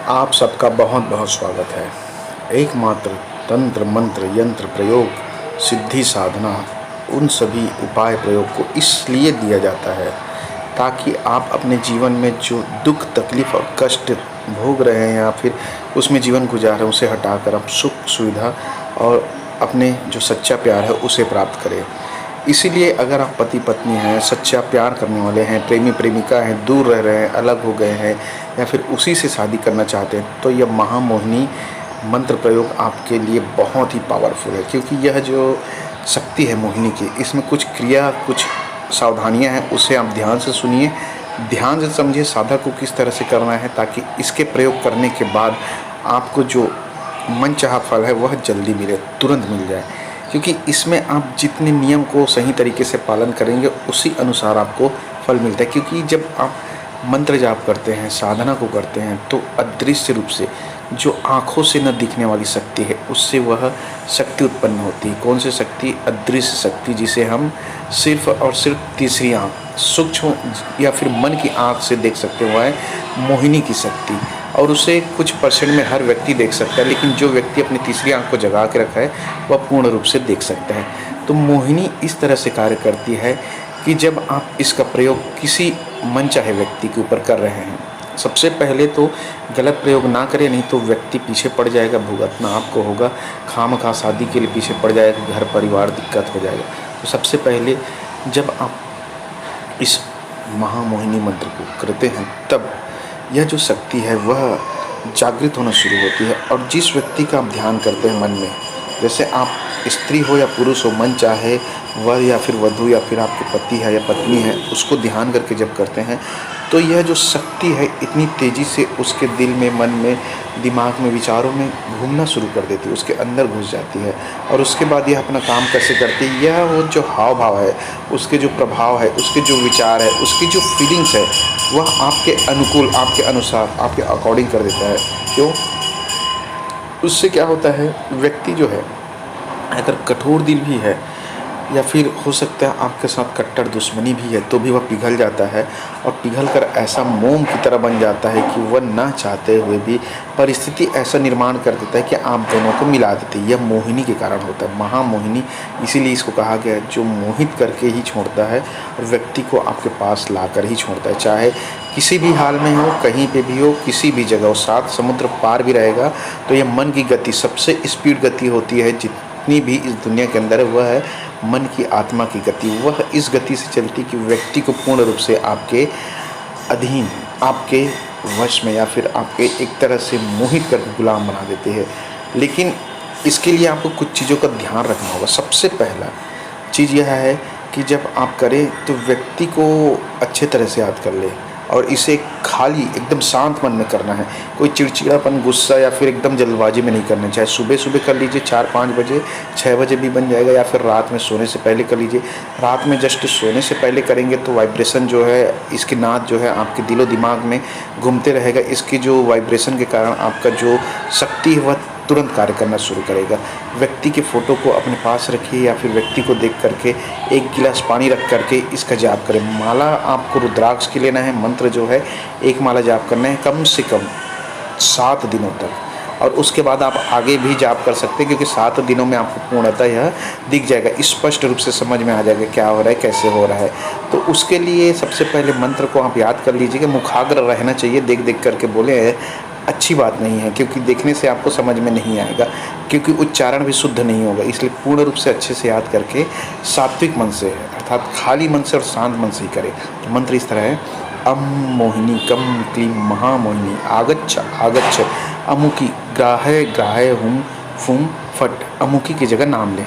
आप सबका बहुत बहुत स्वागत है। एकमात्र तंत्र मंत्र यंत्र प्रयोग सिद्धि साधना उन सभी उपाय प्रयोग को इसलिए दिया जाता है ताकि आप अपने जीवन में जो दुख तकलीफ़ और कष्ट भोग रहे हैं या फिर उसमें जीवन गुजार रहे हैं उसे हटाकर आप सुख सुविधा और अपने जो सच्चा प्यार है उसे प्राप्त करें। इसीलिए अगर आप पति पत्नी हैं, सच्चा प्यार करने वाले हैं, प्रेमी प्रेमिका हैं, दूर रह रहे हैं, अलग हो गए हैं या फिर उसी से शादी करना चाहते हैं, तो यह महामोहिनी मंत्र प्रयोग आपके लिए बहुत ही पावरफुल है। क्योंकि यह जो शक्ति है मोहिनी की, इसमें कुछ क्रिया, कुछ सावधानियां हैं, उसे आप ध्यान से सुनिए, ध्यान से समझिए साधक को किस तरह से करना है, ताकि इसके प्रयोग करने के बाद आपको जो मनचाहा फल है वह जल्दी मिले, तुरंत मिल जाए। क्योंकि इसमें आप जितने नियम को सही तरीके से पालन करेंगे उसी अनुसार आपको फल मिलता है। क्योंकि जब आप मंत्र जाप करते हैं, साधना को करते हैं, तो अदृश्य रूप से जो आँखों से न दिखने वाली शक्ति है उससे वह शक्ति उत्पन्न होती है। कौन सी शक्ति? अदृश्य शक्ति, जिसे हम सिर्फ और सिर्फ तीसरी आँख, सूक्ष्म या फिर मन की आँख से देख सकते हुए है मोहिनी की शक्ति। और उसे कुछ परसेंट में हर व्यक्ति देख सकता है, लेकिन जो व्यक्ति अपनी तीसरी आंख को जगा के रखा है वह पूर्ण रूप से देख सकता है। तो मोहिनी इस तरह से कार्य करती है कि जब आप इसका प्रयोग किसी मनचाहे व्यक्ति के ऊपर कर रहे हैं, सबसे पहले तो गलत प्रयोग ना करें, नहीं तो व्यक्ति पीछे पड़ जाएगा, भुगतना आपको होगा, खामखा शादी के लिए पीछे पड़ जाएगा, घर परिवार दिक्कत हो जाएगा। तो सबसे पहले जब आप इस महामोहिनी मंत्र को करते हैं तब यह जो शक्ति है वह जागृत होना शुरू होती है। और जिस व्यक्ति का आप ध्यान करते हैं मन में, जैसे आप स्त्री हो या पुरुष हो, मन चाहे वर या फिर वधू या फिर आपके पति है या पत्नी है, उसको ध्यान करके जब करते हैं तो यह जो शक्ति है इतनी तेज़ी से उसके दिल में, मन में, दिमाग में, विचारों में घूमना शुरू कर देती है, उसके अंदर घुस जाती है। और उसके बाद यह अपना काम कैसे करती है, यह वो जो हाव भाव है, उसके जो प्रभाव है, उसके जो विचार है, उसकी जो फीलिंग्स है, वह आपके अनुकूल, आपके अनुसार, आपके अकॉर्डिंग कर देता है। क्यों? उससे क्या होता है, व्यक्ति जो है अगर कठोर दिल भी है या फिर हो सकता है आपके साथ कट्टर दुश्मनी भी है, तो भी वह पिघल जाता है और पिघल कर ऐसा मोम की तरह बन जाता है कि वह ना चाहते हुए भी परिस्थिति ऐसा निर्माण कर देता है कि आप दोनों को मिला देती है। यह मोहिनी के कारण होता है, महामोहिनी। इसीलिए इसको कहा गया है जो मोहित करके ही छोड़ता है और व्यक्ति को आपके पास ला कर ही छोड़ता है। चाहे किसी भी हाल में हो, कहीं पे भी हो, किसी भी जगह हो, 7 समुद्र पार भी रहेगा, तो यह मन की गति सबसे स्पीड गति होती है जितनी भी इस दुनिया के अंदर है, वह है मन की, आत्मा की गति। वह इस गति से चलती कि व्यक्ति को पूर्ण रूप से आपके अधीन, आपके वश में या फिर आपके एक तरह से मोहित कर गुलाम बना देते हैं। लेकिन इसके लिए आपको कुछ चीज़ों का ध्यान रखना होगा। सबसे पहला चीज़ यह है कि जब आप करें तो व्यक्ति को अच्छे तरह से याद कर ले और इसे खाली एकदम शांत मन में करना है। कोई चिड़चिड़ापन, गुस्सा या फिर एकदम जल्दबाजी में नहीं करना। चाहे सुबह सुबह कर लीजिए 4-5 बजे, 6 बजे भी बन जाएगा, या फिर रात में सोने से पहले कर लीजिए। रात में जस्ट सोने से पहले करेंगे तो वाइब्रेशन जो है, इसकी नाद जो है आपके दिलो दिमाग में घूमते रहेगा। इसकी जो वाइब्रेशन के कारण आपका जो शक्ति है वह तुरंत कार्य करना शुरू करेगा। व्यक्ति के फ़ोटो को अपने पास रखिए या फिर व्यक्ति को देख करके 1 गिलास पानी रख करके इसका जाप करें। माला आपको रुद्राक्ष की लेना है, मंत्र जो है 1 माला जाप करना है कम से कम 7 दिनों तक। और उसके बाद आप आगे भी जाप कर सकते हैं, क्योंकि 7 दिनों में आपको पूर्णतः यह दिख जाएगा, स्पष्ट रूप से समझ में आ जाएगा क्या हो रहा है, कैसे हो रहा है। तो उसके लिए सबसे पहले मंत्र को आप याद कर लीजिए कि मुखाग्र रहना चाहिए, देख देख करके बोले अच्छी बात नहीं है, क्योंकि देखने से आपको समझ में नहीं आएगा, क्योंकि उच्चारण भी शुद्ध नहीं होगा। इसलिए पूर्ण रूप से अच्छे से याद करके सात्विक मन से, अर्थात खाली मन से और शांत मन से ही करें। तो मंत्र इस तरह है: अम मोहिनी कम क्लीं महामोहिनी आगच्छ आगच्छ अमुकी ग्राहय ग्राहय हुम फुम फट। अमुकी की जगह नाम लें।